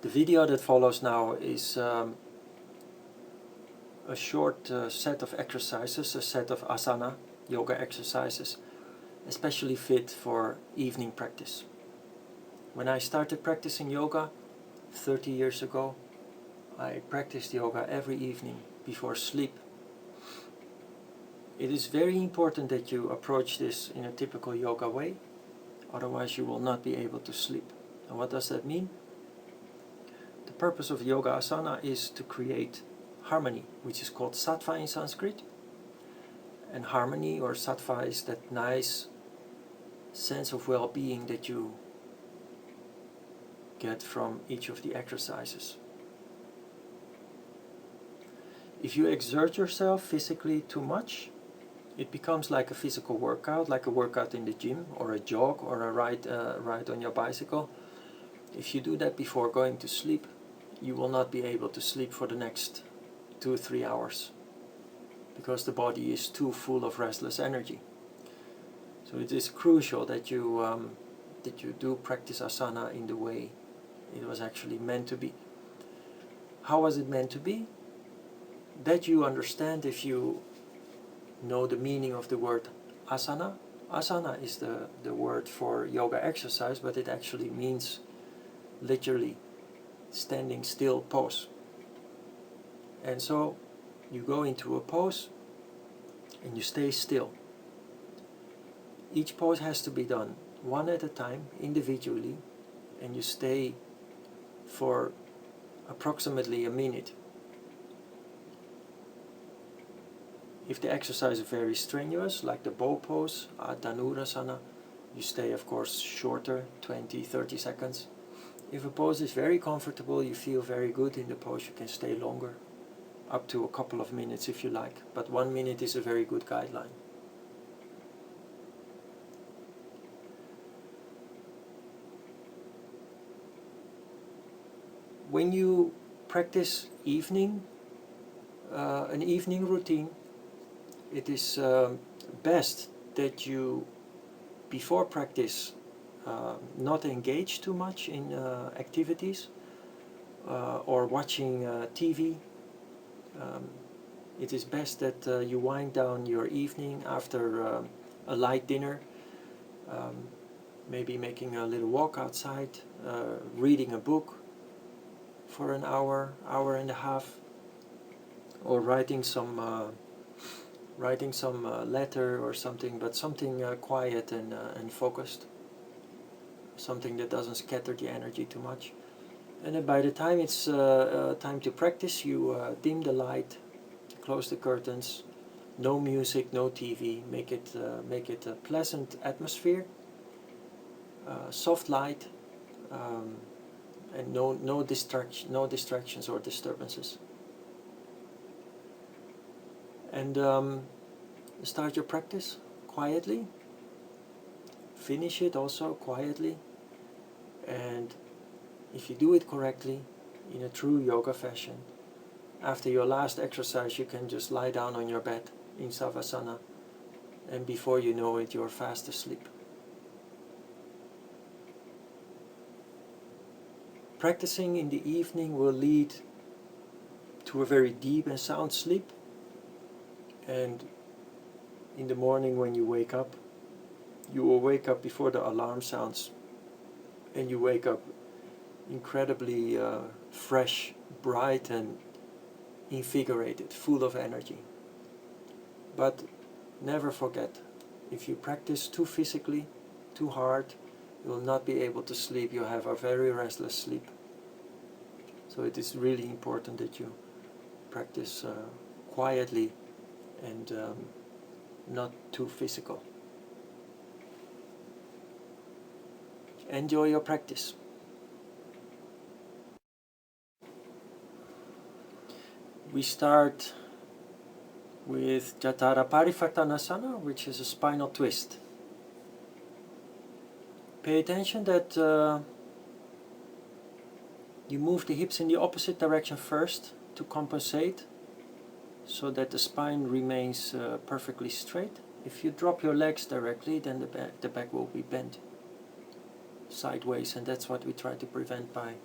The video that follows now is a short set of exercises, a set of asana, yoga exercises, especially fit for evening practice. When I started practicing yoga 30 years ago, I practiced yoga every evening before sleep. It is very important that you approach this in a typical yoga way, otherwise you will not be able to sleep. And what does that mean? The purpose of yoga asana is to create harmony, which is called sattva in Sanskrit. And harmony or sattva is that nice sense of well-being that you get from each of the exercises. If you exert yourself physically too much, it becomes like a physical workout, like a workout in the gym, or a jog, or a ride on your bicycle. If you do that before going to sleep, you will not be able to sleep for the next 2 or 3 hours, because the body is too full of restless energy. So it is crucial that you do practice asana in the way it was actually meant to be. How was it meant to be? That you understand if you know the meaning of the word asana. Asana is the word for yoga exercise, but it actually means literally standing still pose. And so you go into a pose and you stay still. Each pose has to be done one at a time, individually, and you stay for approximately a minute. If the exercise is very strenuous, like the bow pose, Dhanurasana, you stay of course shorter, 20-30 seconds. If a pose is very comfortable, you feel very good in the pose, you can stay longer, up to a couple of minutes if you like, but 1 minute is a very good guideline. When you practice an evening routine, it is best that you, before practice, not engage too much in activities or watching TV. It is best that you wind down your evening after a light dinner, maybe making a little walk outside, reading a book for an hour, hour and a half, or writing some letter or something, but something quiet and focused, something that doesn't scatter the energy too much. And then by the time it's time to practice, you dim the light, close the curtains, no music, no TV, make it a pleasant atmosphere, soft light, and no distractions or disturbances. And start your practice quietly, finish it also quietly, and if you do it correctly, in a true yoga fashion, after your last exercise you can just lie down on your bed in Savasana, and before you know it you're fast asleep. Practicing in the evening will lead to a very deep and sound sleep, and in the morning when you wake up, you will wake up before the alarm sounds, and you wake up incredibly fresh, bright and invigorated, full of energy. But never forget, if you practice too physically, too hard, you will not be able to sleep. You'll have a very restless sleep. So it is really important that you practice quietly and not too physical. Enjoy your practice. We start with Jatara Parivartasana, which is a spinal twist. Pay attention that you move the hips in the opposite direction first to compensate, so that the spine remains perfectly straight. If you drop your legs directly, then the back will be bent sideways, and that's what we try to prevent by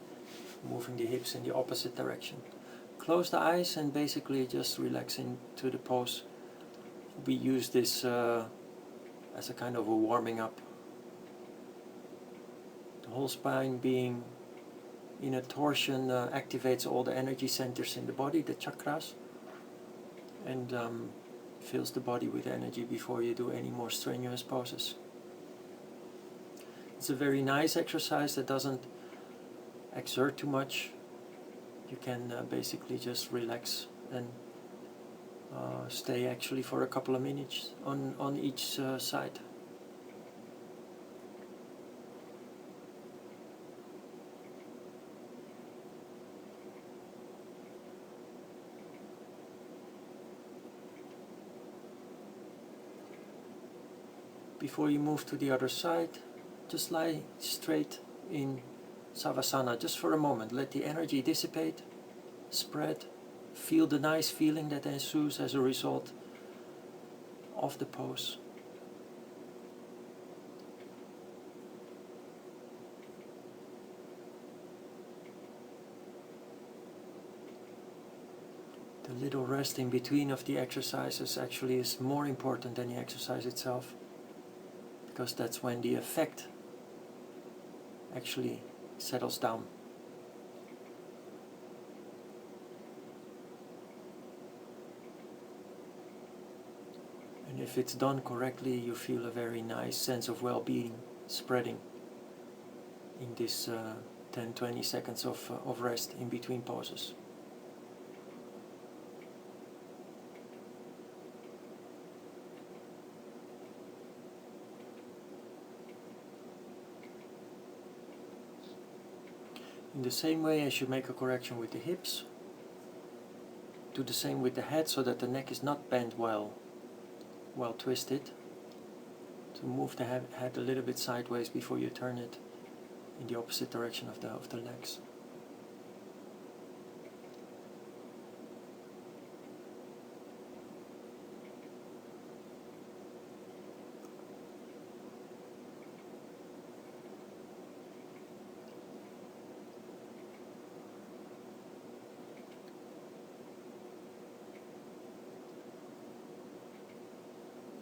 moving the hips in the opposite direction. Close the eyes and basically just relax into the pose. We use this as a kind of a warming up. The whole spine being in a torsion activates all the energy centers in the body, the chakras, and fills the body with energy before you do any more strenuous poses. It's a very nice exercise that doesn't exert too much. You can basically just relax and stay actually for a couple of minutes on each side. Before you move to the other side, just lie straight in Savasana just for a moment. Let the energy dissipate, spread, feel the nice feeling that ensues as a result of the pose. The little rest in between of the exercises actually is more important than the exercise itself, because that's when the effect actually settles down. And if it's done correctly, you feel a very nice sense of well-being spreading in this 10-20 seconds of rest in between poses. In the same way as you make a correction with the hips, do the same with the head so that the neck is not bent well twisted. To move the head a little bit sideways before you turn it in the opposite direction of the legs.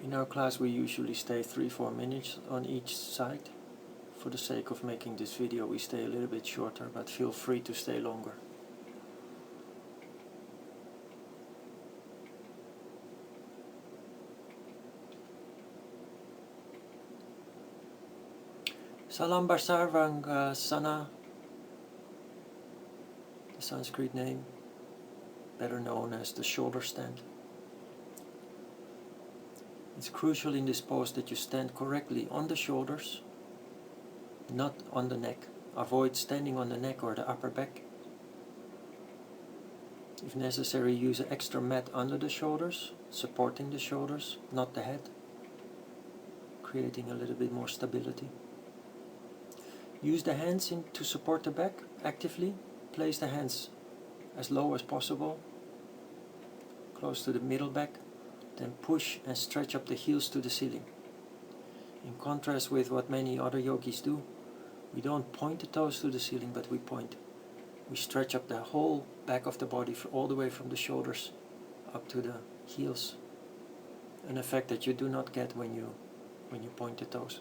In our class we usually stay 3-4 minutes on each side. For the sake of making this video we stay a little bit shorter, but feel free to stay longer. Salamba Sarvanga, the Sanskrit name, better known as the shoulder stand. It's crucial in this pose that you stand correctly on the shoulders, not on the neck. Avoid standing on the neck or the upper back. If necessary, use an extra mat under the shoulders, supporting the shoulders, not the head, creating a little bit more stability. Use the hands to support the back actively. Place the hands as low as possible, close to the middle back. Then push and stretch up the heels to the ceiling. In contrast with what many other yogis do, we don't point the toes to the ceiling, but we point. We stretch up the whole back of the body all the way from the shoulders up to the heels. An effect that you do not get when you point the toes.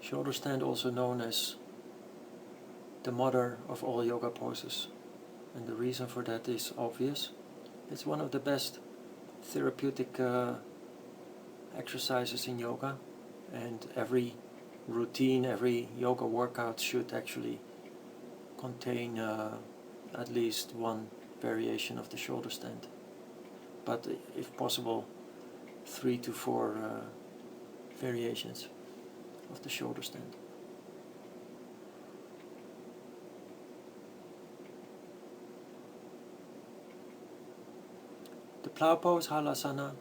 Shoulder stand, also known as the mother of all yoga poses, and the reason for that is obvious. It's one of the best therapeutic exercises in yoga, and every routine, every yoga workout should actually contain at least one variation of the shoulder stand, but if possible 3 to 4 variations of the shoulder stand. The plow pose, Halasana,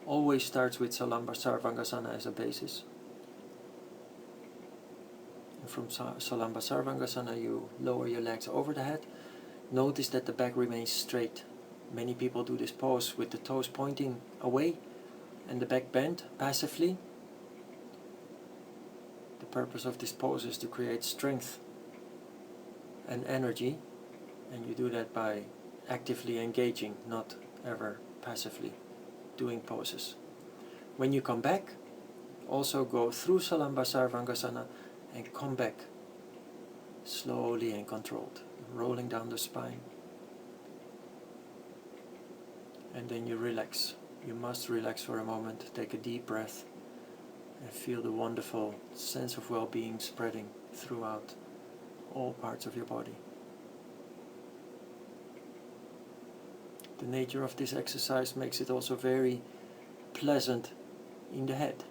always starts with Salamba Sarvanga as a basis. And from Salamba Sarvanga you lower your legs over the head. Notice that the back remains straight. Many people do this pose with the toes pointing away and the back bent passively. The purpose of this pose is to create strength and energy, and you do that by actively engaging, not ever passively doing poses. When you come back, also go through Salamba Sarvanga and come back slowly and controlled, rolling down the spine. And then you relax. You must relax for a moment, take a deep breath and feel the wonderful sense of well-being spreading throughout all parts of your body. The nature of this exercise makes it also very pleasant in the head.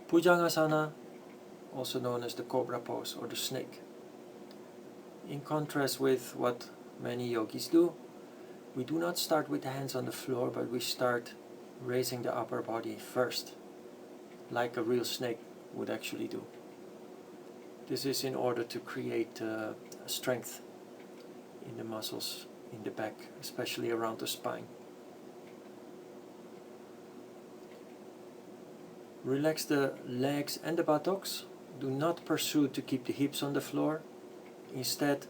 Bhujangasana, also known as the cobra pose or the snake. In contrast with what many yogis do, we do not start with the hands on the floor, but we start raising the upper body first, like a real snake would actually do. This is in order to create strength in the muscles in the back, especially around the spine. Relax the legs and the buttocks. Do not pursue to keep the hips on the floor. Instead,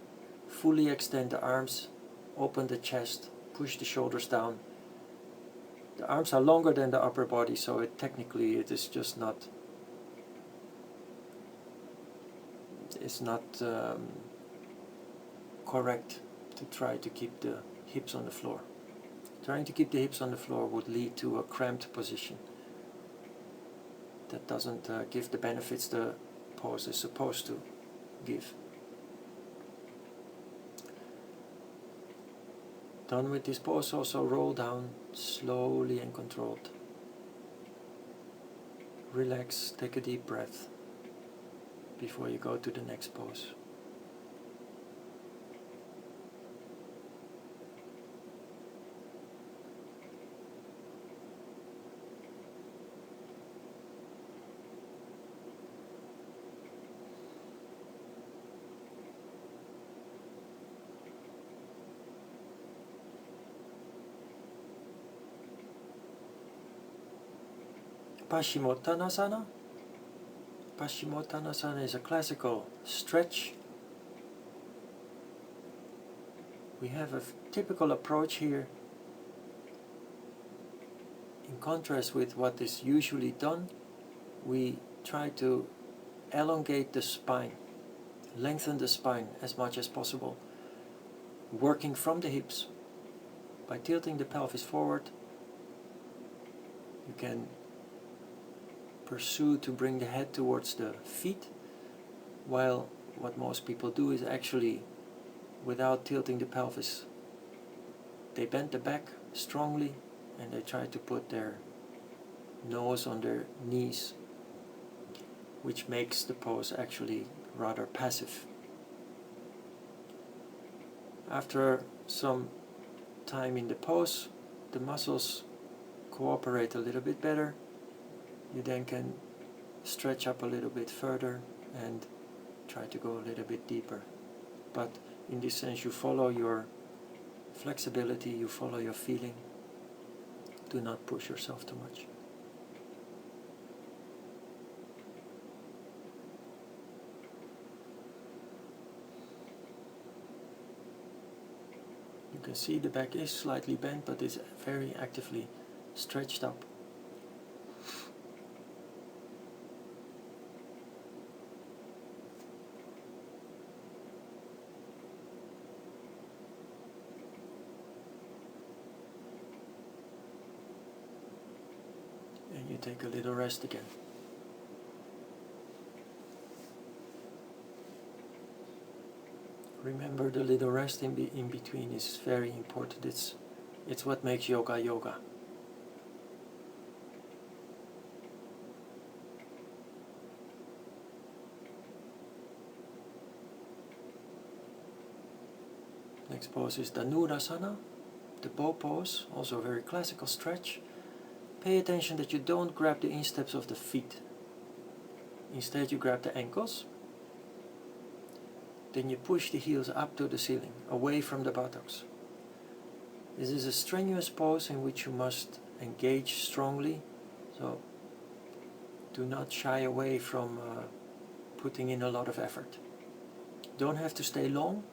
fully extend the arms, open the chest, push the shoulders down. The arms are longer than the upper body, so technically it is just not correct to try to keep the hips on the floor. Trying to keep the hips on the floor would lead to a cramped position. That doesn't give the benefits the pose is supposed to give. Done with this pose, also roll down slowly and controlled. Relax, take a deep breath before you go to the next pose. Paschimottanasana. Paschimottanasana is a classical stretch. We have a typical approach here. In contrast with what is usually done, we try to elongate the spine, lengthen the spine as much as possible, working from the hips. By tilting the pelvis forward, you can pursue to bring the head towards the feet, while what most people do is actually, without tilting the pelvis, they bend the back strongly and they try to put their nose on their knees, which makes the pose actually rather passive. After some time in the pose, the muscles cooperate a little bit better. You then can stretch up a little bit further and try to go a little bit deeper. But in this sense, you follow your flexibility, you follow your feeling. Do not push yourself too much. You can see the back is slightly bent, but it's very actively stretched up. And you take a little rest again. Remember, the little rest in between is very important. It's what makes yoga yoga. Next pose is Dhanurasana, the bow pose, also a very classical stretch. Pay attention that you don't grab the insteps of the feet. Instead you grab the ankles. Then you push the heels up to the ceiling, away from the buttocks. This is a strenuous pose in which you must engage strongly, so do not shy away from putting in a lot of effort. Don't have to stay long.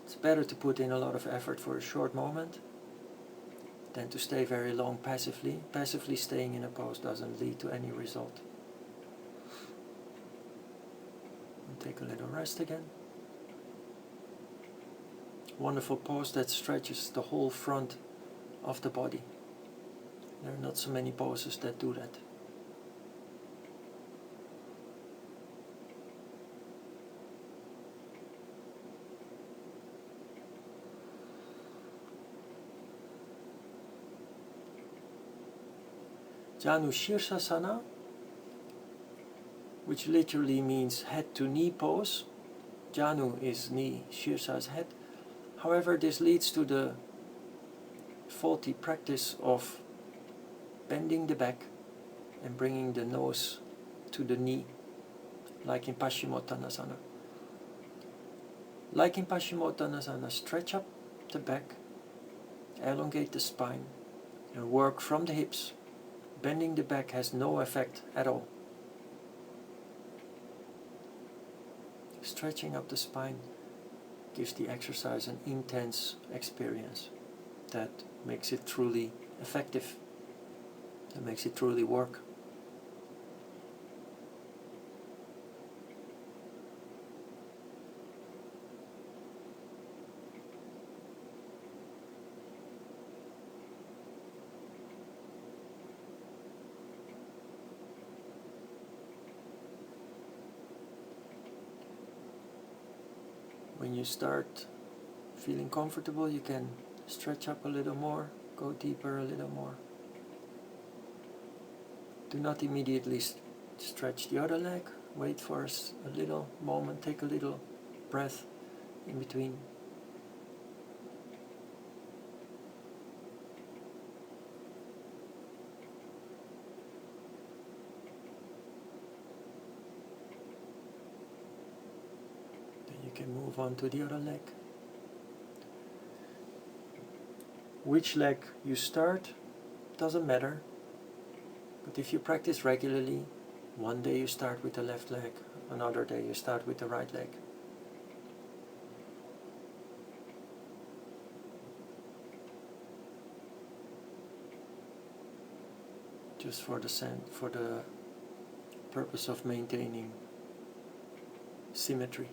It's better to put in a lot of effort for a short moment than to stay very long passively. Passively staying in a pose doesn't lead to any result. And take a little rest again. Wonderful pose that stretches the whole front of the body. There are not so many poses that do that. JanuSirsasana, which literally means head to knee pose. Janu is knee, Sirsa is head. However, this leads to the faulty practice of bending the back and bringing the nose to the knee, like in Paschimottanasana. Like in Paschimottanasana, stretch up the back, elongate the spine, and work from the hips. Bending the back has no effect at all. Stretching up the spine gives the exercise an intense experience that makes it truly effective, that makes it truly work. When you start feeling comfortable, you can stretch up a little more, go deeper a little more. Do not immediately stretch the other leg. Wait for a little moment, take a little breath in between. You can move on to the other leg. Which leg you start doesn't matter, but if you practice regularly, one day you start with the left leg, another day you start with the right leg. Just for the purpose of maintaining symmetry.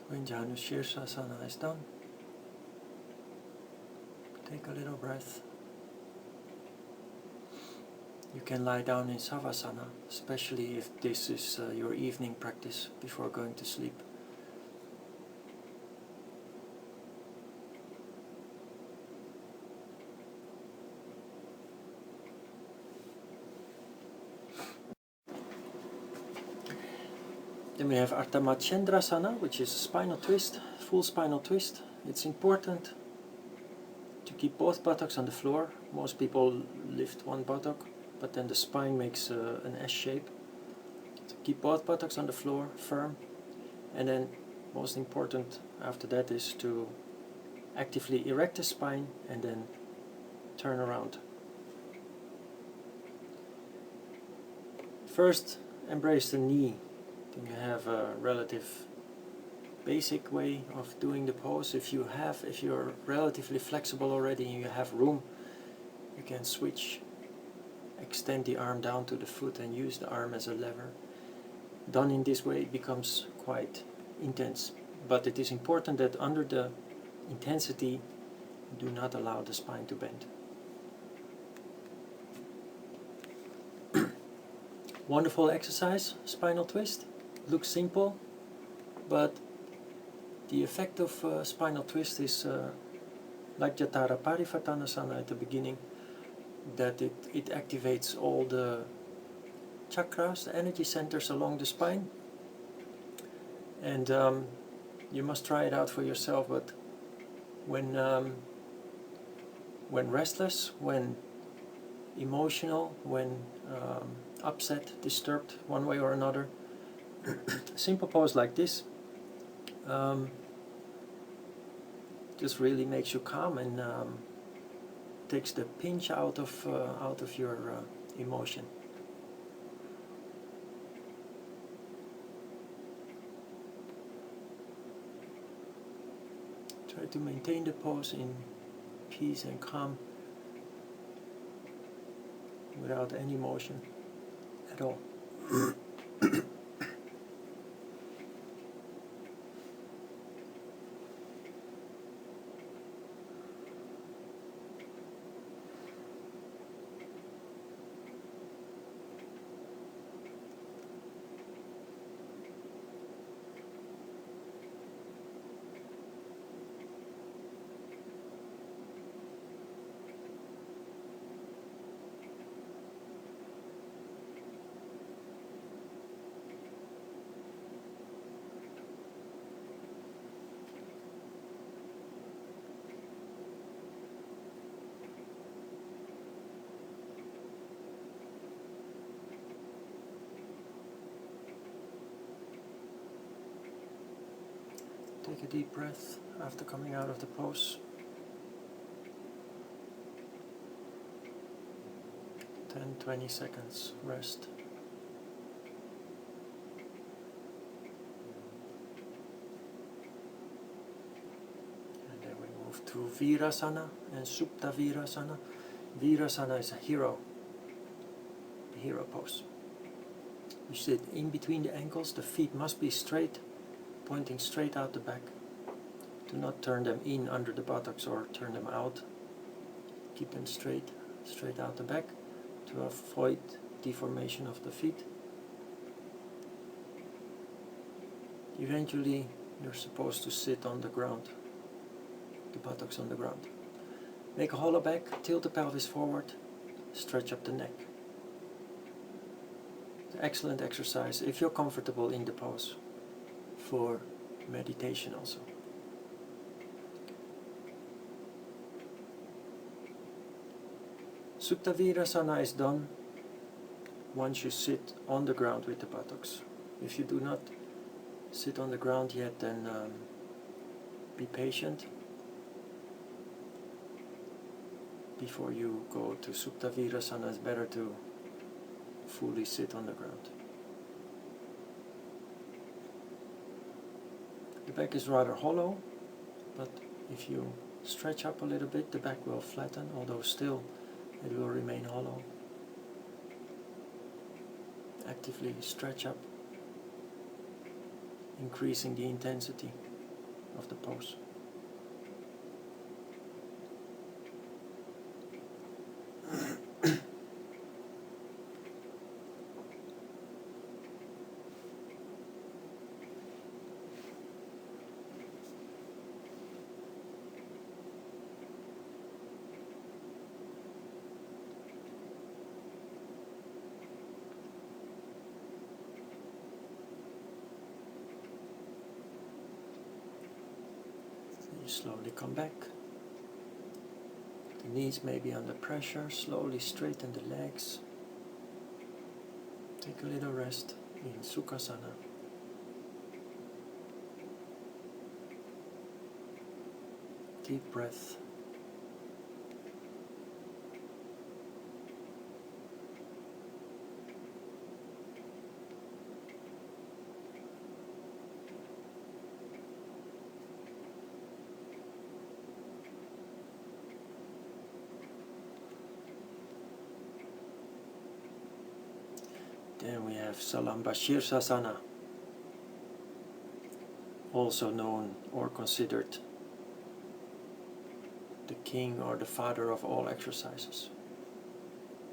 When JanuSirsasana is done, take a little breath. You can lie down in Savasana, especially if this is your evening practice before going to sleep. Then we have Ardha Matsyendrasana, which is a spinal twist, full spinal twist. It's important to keep both buttocks on the floor. Most people lift one buttock, but then the spine makes an S shape. So keep both buttocks on the floor, firm. And then most important after that is to actively erect the spine and then turn around. First, embrace the knee. Then you have a relative basic way of doing the pose. If you're relatively flexible already and you have room, you can switch, extend the arm down to the foot and use the arm as a lever. Done in this way it becomes quite intense. But it is important that under the intensity, do not allow the spine to bend. Wonderful exercise, spinal twist. Looks simple, but the effect of spinal twist is like Jatara Parivartasana at the beginning, that it activates all the chakras, the energy centers along the spine. And you must try it out for yourself, but when restless, when emotional, when upset, disturbed one way or another, a simple pose like this just really makes you calm and takes the pinch out of your emotion. Try to maintain the pose in peace and calm without any motion at all. Take a deep breath after coming out of the pose. 10-20 seconds rest. And then we move to Virasana and Supta Virasana. Virasana is a hero pose. You sit in between the ankles, the feet must be straight, pointing straight out the back. Do not turn them in under the buttocks or turn them out. Keep them straight out the back to avoid deformation of the feet. Eventually you're supposed to sit on the ground, the buttocks on the ground. Make a hollow back, tilt the pelvis forward, stretch up the neck. Excellent exercise if you're comfortable in the pose, for meditation also. Supta Virasana is done once you sit on the ground with the buttocks. If you do not sit on the ground yet, then be patient. Before you go to Supta Virasana, it's better to fully sit on the ground. The back is rather hollow, but if you stretch up a little bit, the back will flatten, although still it will remain hollow. Actively stretch up, increasing the intensity of the pose. You slowly come back. The knees may be under pressure. Slowly straighten the legs. Take a little rest in Sukhasana. Deep breath. Then we have Salambha Sirsasana, also known or considered the king or the father of all exercises,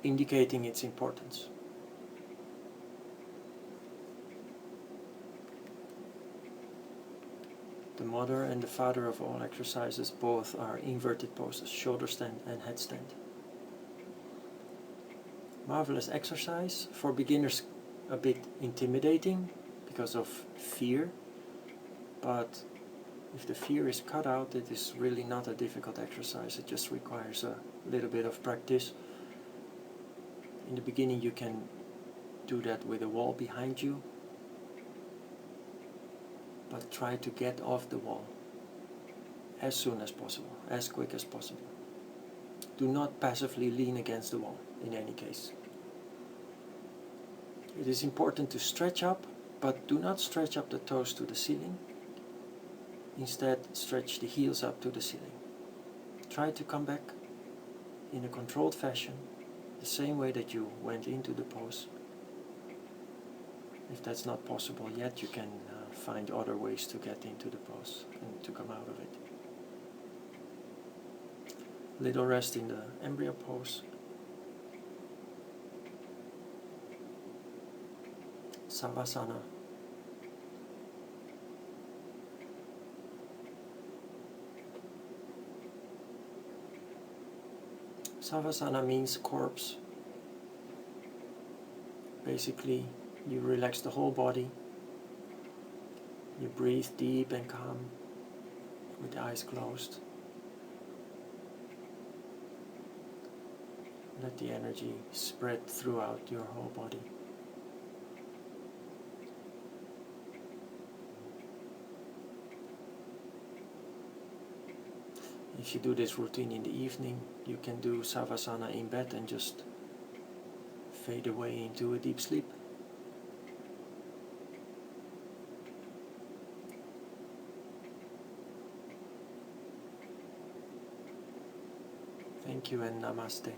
indicating its importance. The mother and the father of all exercises both are inverted poses, shoulder stand and headstand. Marvelous exercise, for beginners a bit intimidating because of fear, but if the fear is cut out, it is really not a difficult exercise. It just requires a little bit of practice. In the beginning you can do that with a wall behind you, but try to get off the wall as soon as possible, as quick as possible. Do not passively lean against the wall in any case. It is important to stretch up, but do not stretch up the toes to the ceiling. Instead, stretch the heels up to the ceiling. Try to come back in a controlled fashion, the same way that you went into the pose. If that's not possible yet, you can find other ways to get into the pose and to come out of it. Little rest in the embryo pose. Savasana. Savasana means corpse. Basically, you relax the whole body. You breathe deep and calm with the eyes closed. Let the energy spread throughout your whole body. If you do this routine in the evening, you can do Savasana in bed and just fade away into a deep sleep. Thank you and Namaste.